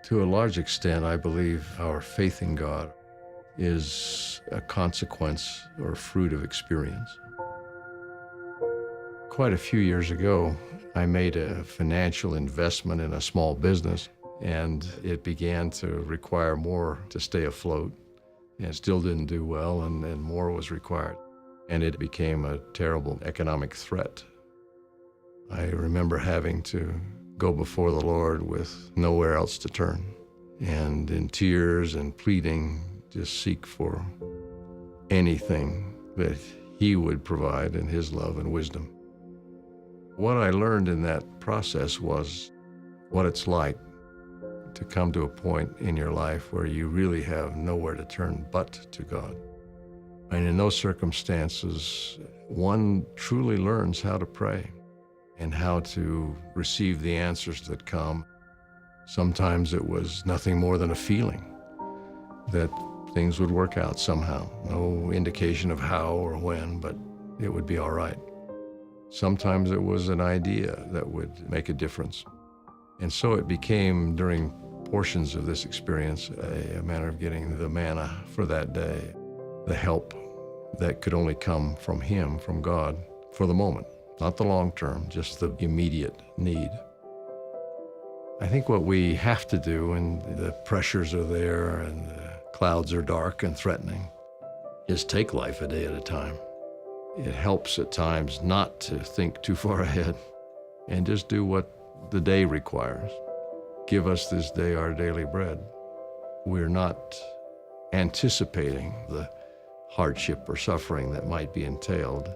To a large extent, I believe our faith in God is a consequence or fruit of experience. Quite a few years ago, I made a financial investment in a small business, and it began to require more to stay afloat. And it still didn't do well, and more was required. And it became a terrible economic threat. I remember having to go before the Lord with nowhere else to turn, and in tears and pleading, just seek for anything that He would provide in His love and wisdom. What I learned in that process was what it's like to come to a point in your life where you really have nowhere to turn but to God. And in those circumstances, one truly learns how to pray and how to receive the answers that come. Sometimes it was nothing more than a feeling that things would work out somehow. No indication of how or when, but it would be all right. Sometimes it was an idea that would make a difference. And so it became, during portions of this experience, a matter of getting the manna for that day, the help that could only come from Him, from God, for the moment, not the long term, just the immediate need. I think what we have to do when the pressures are there and the clouds are dark and threatening is take life a day at a time. It helps at times not to think too far ahead and just do what the day requires. Give us this day our daily bread. We're not anticipating the hardship or suffering that might be entailed.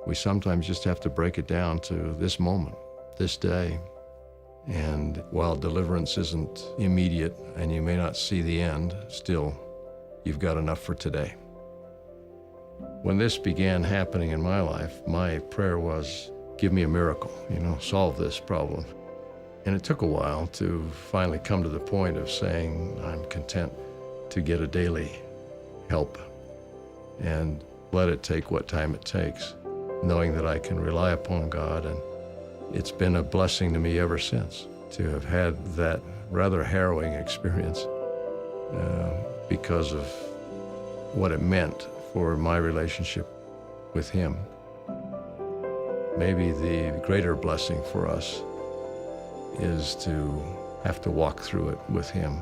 We sometimes just have to break it down to this moment, this day. And while deliverance isn't immediate and you may not see the end, still, you've got enough for today. When this began happening in my life, my prayer was, give me a miracle, solve this problem. And it took a while to finally come to the point of saying, I'm content to get a daily help and let it take what time it takes, knowing that I can rely upon God. And it's been a blessing to me ever since to have had that rather harrowing experience because of what it meant for my relationship with Him. Maybe the greater blessing for us is to have to walk through it with Him